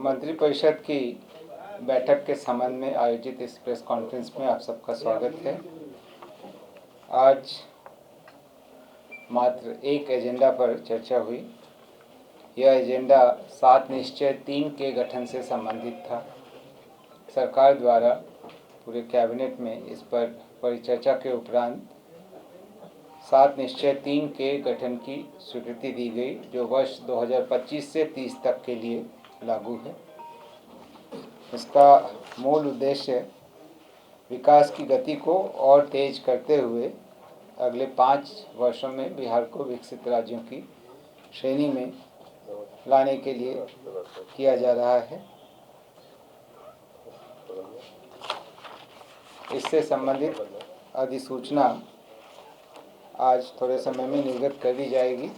मंत्रिपरिषद की बैठक के संबंध में आयोजित इस प्रेस कॉन्फ्रेंस में आप सबका स्वागत है। आज मात्र एक एजेंडा पर चर्चा हुई। यह एजेंडा 7 निश्चय 3 के गठन से संबंधित था। सरकार द्वारा पूरे कैबिनेट में इस पर परिचर्चा के उपरांत 7 निश्चय 3 के गठन की स्वीकृति दी गई, जो वर्ष 2025 से 30 तक के लिए लागू है। इसका मूल उद्देश्य विकास की गति को और तेज करते हुए अगले 5 वर्षों में बिहार को विकसित राज्यों की श्रेणी में लाने के लिए किया जा रहा है। इससे संबंधित अधिसूचना आज थोड़े समय में निर्गत कर दी जाएगी।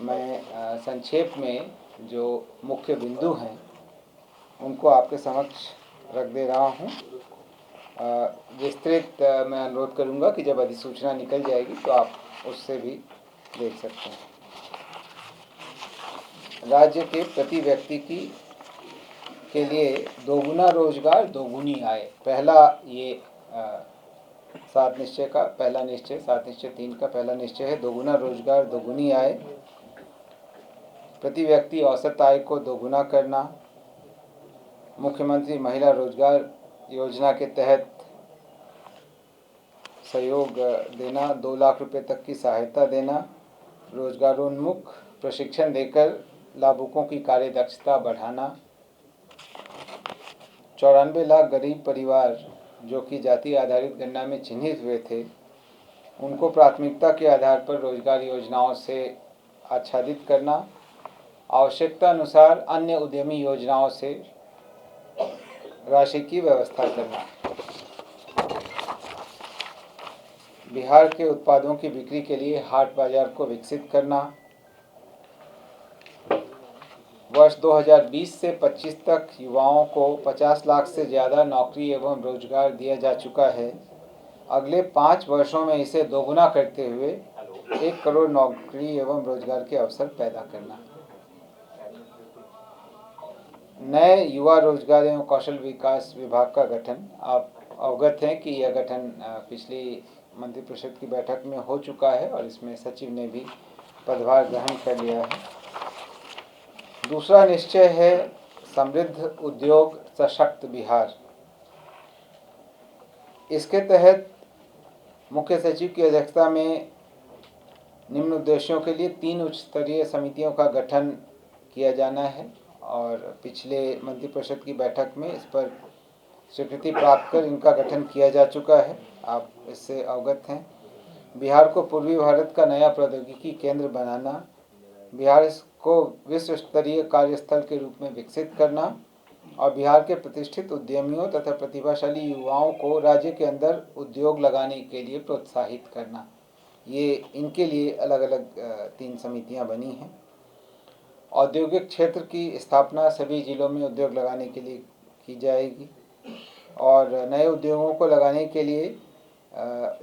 मैं संक्षेप में जो मुख्य बिंदु हैं उनको आपके समक्ष रख दे रहा हूँ। विस्तृत मैं अनुरोध करूँगा कि जब अधिसूचना निकल जाएगी तो आप उससे भी देख सकते हैं। राज्य के प्रति व्यक्ति के लिए दोगुना रोजगार दोगुनी आय, पहला ये 7 निश्चय का पहला निश्चय 7 निश्चय 3 का पहला निश्चय है दोगुना रोजगार दोगुनी आय। प्रति व्यक्ति औसत आय को दोगुना करना, मुख्यमंत्री महिला रोजगार योजना के तहत सहयोग देना, 2 लाख रुपए तक की सहायता देना, रोजगारोन्मुख प्रशिक्षण देकर लाभुकों की कार्यदक्षता बढ़ाना, 94 लाख गरीब परिवार जो कि जाति आधारित गणना में चिन्हित हुए थे, उनको प्राथमिकता के आधार पर रोजगार योजनाओं से आच्छादित करना, आवश्यकता अनुसार अन्य उद्यमी योजनाओं से राशि की व्यवस्था करना, बिहार के उत्पादों की बिक्री के लिए हाट बाजार को विकसित करना, वर्ष 2020 से 25 तक युवाओं को 50 लाख से ज़्यादा नौकरी एवं रोजगार दिया जा चुका है। अगले 5 वर्षों में इसे दोगुना करते हुए 1 करोड़ नौकरी एवं रोजगार के अवसर पैदा करना। नए युवा रोजगार एवं कौशल विकास विभाग का गठन, आप अवगत हैं कि यह गठन पिछली मंत्रिपरिषद की बैठक में हो चुका है और इसमें सचिव ने भी पदभार ग्रहण कर लिया है। दूसरा निश्चय है समृद्ध उद्योग सशक्त बिहार। इसके तहत मुख्य सचिव की अध्यक्षता में निम्न उद्देश्यों के लिए 3 उच्च स्तरीय समितियों का गठन किया जाना है और पिछले मंत्रिपरिषद की बैठक में इस पर स्वीकृति प्राप्त कर इनका गठन किया जा चुका है। आप इससे अवगत हैं। बिहार को पूर्वी भारत का नया प्रौद्योगिकी केंद्र बनाना, बिहार को विश्व स्तरीय कार्यस्थल के रूप में विकसित करना और बिहार के प्रतिष्ठित उद्यमियों तथा प्रतिभाशाली युवाओं को राज्य के अंदर उद्योग लगाने के लिए प्रोत्साहित करना, ये इनके लिए अलग अलग 3 समितियां बनी हैं। औद्योगिक क्षेत्र की स्थापना सभी जिलों में उद्योग लगाने के लिए की जाएगी और नए उद्योगों को लगाने के लिए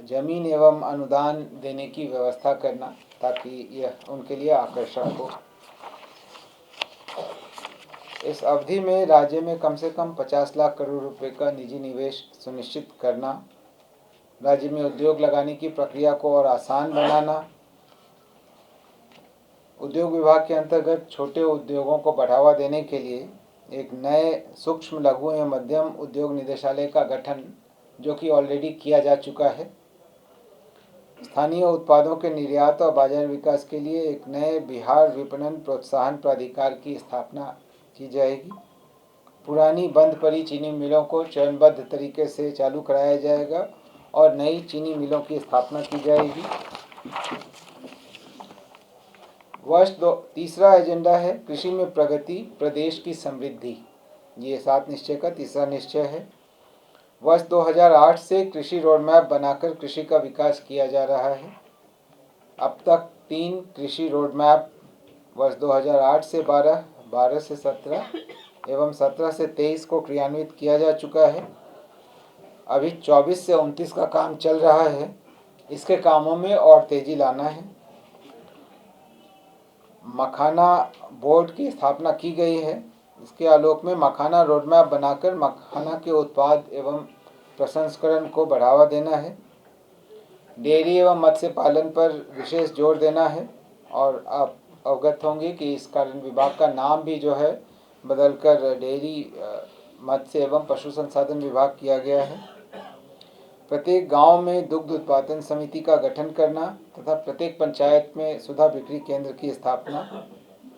जमीन एवं अनुदान देने की व्यवस्था करना ताकि यह उनके लिए आकर्षक हो। इस अवधि में राज्य में कम से कम 50 लाख करोड़ रुपए का निजी निवेश सुनिश्चित करना, राज्य में उद्योग लगाने की प्रक्रिया को और आसान बनाना, उद्योग विभाग के अंतर्गत छोटे उद्योगों को बढ़ावा देने के लिए एक नए सूक्ष्म लघु एवं मध्यम उद्योग निदेशालय का गठन, जो कि ऑलरेडी किया जा चुका है। स्थानीय उत्पादों के निर्यात और बाजार विकास के लिए एक नए बिहार विपणन प्रोत्साहन प्राधिकार की स्थापना की जाएगी। पुरानी बंद पड़ी चीनी मिलों को चरणबद्ध तरीके से चालू कराया जाएगा और नई चीनी मिलों की स्थापना की जाएगी। तीसरा एजेंडा है कृषि में प्रगति प्रदेश की समृद्धि। ये 7 निश्चय का तीसरा निश्चय है। वर्ष 2008 से कृषि रोडमैप बनाकर कृषि का विकास किया जा रहा है। अब तक 3 कृषि रोडमैप वर्ष 2008 से 12, 12 से 17 एवं 17 से 23 को क्रियान्वित किया जा चुका है। अभी 24 से 29 का काम चल रहा है। इसके कामों में और तेजी लाना है। मखाना बोर्ड की स्थापना की गई है इसके आलोक में मखाना रोडमैप बनाकर मखाना के उत्पाद एवं प्रसंस्करण को बढ़ावा देना है। डेयरी एवं मत्स्य पालन पर विशेष जोर देना है। और आप अवगत होंगे कि इस कारण विभाग का नाम भी जो है बदलकर डेयरी मत्स्य एवं पशु संसाधन विभाग किया गया है। प्रत्येक गांव में दुग्ध उत्पादन समिति का गठन करना तथा प्रत्येक पंचायत में सुधा बिक्री केंद्र की स्थापना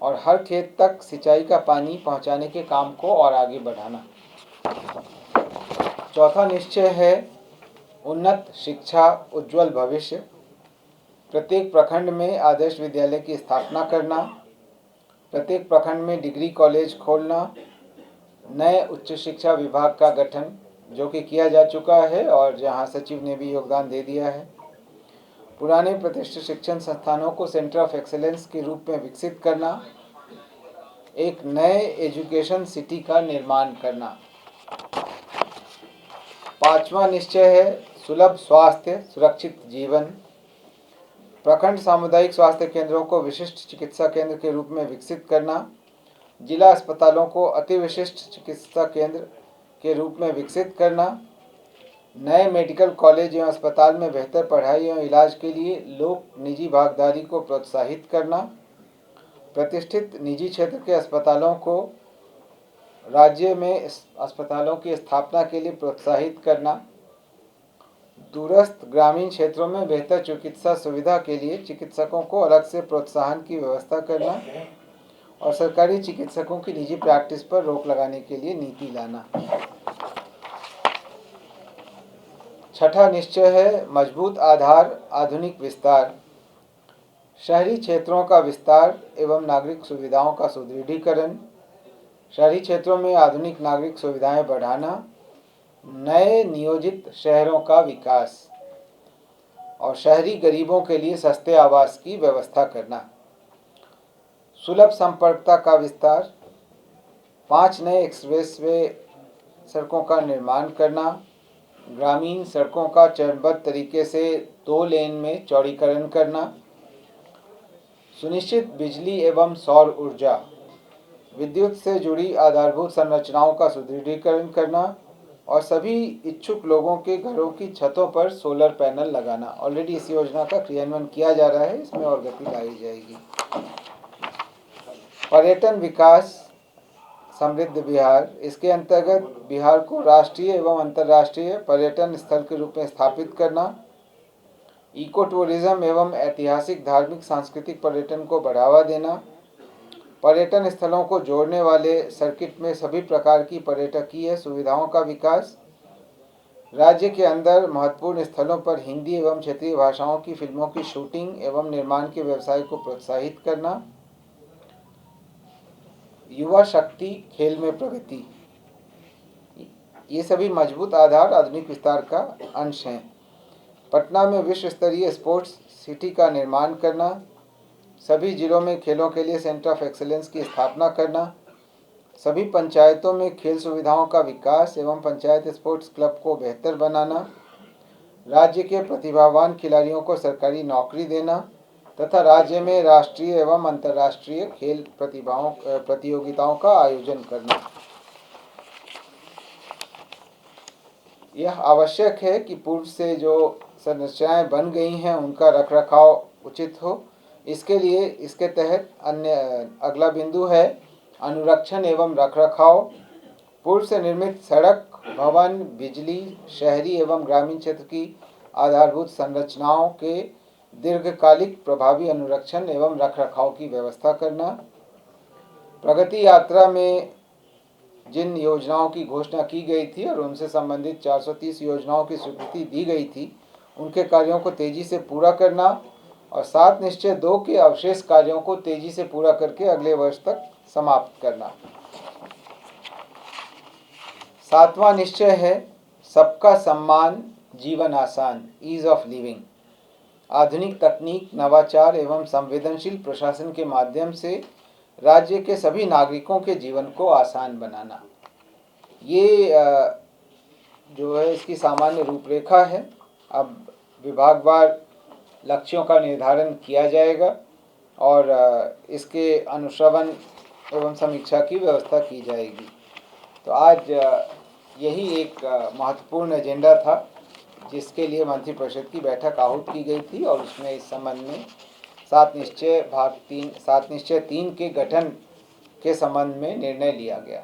और हर खेत तक सिंचाई का पानी पहुंचाने के काम को और आगे बढ़ाना। चौथा निश्चय है उन्नत शिक्षा उज्जवल भविष्य। प्रत्येक प्रखंड में आदर्श विद्यालय की स्थापना करना, प्रत्येक प्रखंड में डिग्री कॉलेज खोलना, नए उच्च शिक्षा विभाग का गठन जो कि किया जा चुका है और जहां सचिव ने भी योगदान दे दिया है। पुराने प्रतिष्ठित शिक्षण संस्थानों को सेंटर ऑफ एक्सीलेंस के रूप में विकसित करना, एक नए एजुकेशन सिटी का निर्माण करना। पांचवा निश्चय है सुलभ स्वास्थ्य सुरक्षित जीवन। प्रखंड सामुदायिक स्वास्थ्य केंद्रों को विशिष्ट चिकित्सा केंद्र के रूप में विकसित करना, जिला अस्पतालों को अति विशिष्ट चिकित्सा केंद्र के रूप में विकसित करना, नए मेडिकल कॉलेज एवं अस्पताल में बेहतर पढ़ाई एवं इलाज के लिए लोक निजी भागीदारी को प्रोत्साहित करना, प्रतिष्ठित निजी क्षेत्र के अस्पतालों को राज्य में अस्पतालों की स्थापना के लिए प्रोत्साहित करना, दूरस्थ ग्रामीण क्षेत्रों में बेहतर चिकित्सा सुविधा के लिए चिकित्सकों को अलग से प्रोत्साहन की व्यवस्था करना और सरकारी चिकित्सकों की निजी प्रैक्टिस पर रोक लगाने के लिए नीति लाना। छठा निश्चय है मजबूत आधार आधुनिक विस्तार। शहरी क्षेत्रों का विस्तार एवं नागरिक सुविधाओं का सुदृढ़ीकरण, शहरी क्षेत्रों में आधुनिक नागरिक सुविधाएं बढ़ाना, नए नियोजित शहरों का विकास और शहरी गरीबों के लिए सस्ते आवास की व्यवस्था करना। सुलभ संपर्कता का विस्तार, 5 नए एक्सप्रेसवे सड़कों का निर्माण करना, ग्रामीण सड़कों का चरणबद्ध तरीके से 2 लेन में चौड़ीकरण करना, सुनिश्चित बिजली एवं सौर ऊर्जा विद्युत से जुड़ी आधारभूत संरचनाओं का सुदृढ़ीकरण करना और सभी इच्छुक लोगों के घरों की छतों पर सोलर पैनल लगाना। ऑलरेडी इस योजना का क्रियान्वयन किया जा रहा है, इसमें और गति लाई जाएगी। पर्यटन विकास समृद्ध बिहार, इसके अंतर्गत बिहार को राष्ट्रीय एवं अंतर्राष्ट्रीय पर्यटन स्थल के रूप में स्थापित करना, इको टूरिज्म एवं ऐतिहासिक धार्मिक सांस्कृतिक पर्यटन को बढ़ावा देना, पर्यटन स्थलों को जोड़ने वाले सर्किट में सभी प्रकार की पर्यटकीय सुविधाओं का विकास, राज्य के अंदर महत्वपूर्ण स्थलों पर हिंदी एवं क्षेत्रीय भाषाओं की फिल्मों की शूटिंग एवं निर्माण के व्यवसाय को प्रोत्साहित करना, युवा शक्ति खेल में प्रगति, ये सभी मजबूत आधार आधुनिक विस्तार का अंश हैं। पटना में विश्व स्तरीय स्पोर्ट्स सिटी का निर्माण करना, सभी जिलों में खेलों के लिए सेंटर ऑफ एक्सीलेंस की स्थापना करना, सभी पंचायतों में खेल सुविधाओं का विकास एवं पंचायत स्पोर्ट्स क्लब को बेहतर बनाना, राज्य के प्रतिभावान खिलाड़ियों को सरकारी नौकरी देना तथा राज्य में राष्ट्रीय एवं अंतर्राष्ट्रीय खेल प्रतियोगिताओं का आयोजन करना। यह आवश्यक है कि पूर्व से जो संरचनाएं बन गई हैं उनका रखरखाव उचित हो। इसके लिए इसके तहत अगला बिंदु है अनुरक्षण एवं रखरखाव। पूर्व से निर्मित सड़क, भवन, बिजली, शहरी एवं ग्रामीण क्षेत्र की आधारभूत संरचनाओं के दीर्घकालिक प्रभावी अनुरक्षण एवं रखरखाव की व्यवस्था करना। प्रगति यात्रा में जिन योजनाओं की घोषणा की गई थी और उनसे संबंधित 430 योजनाओं की स्वीकृति दी गई थी, उनके कार्यों को तेजी से पूरा करना और 7 निश्चय 2 के अवशेष कार्यों को तेजी से पूरा करके अगले वर्ष तक समाप्त करना। 7वां निश्चय है सबका सम्मान जीवन आसान, ईज ऑफ लिविंग। आधुनिक तकनीक, नवाचार एवं संवेदनशील प्रशासन के माध्यम से राज्य के सभी नागरिकों के जीवन को आसान बनाना, ये जो है इसकी सामान्य रूपरेखा है। अब विभागवार लक्ष्यों का निर्धारण किया जाएगा और इसके अनुश्रवण एवं समीक्षा की व्यवस्था की जाएगी। तो आज यही एक महत्वपूर्ण एजेंडा था जिसके लिए मंत्रिपरिषद की बैठक आहूत की गई थी और उसमें इस संबंध में 7 निश्चय 3 के गठन के संबंध में निर्णय लिया गया।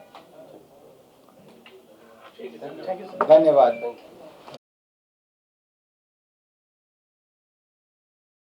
धन्यवाद।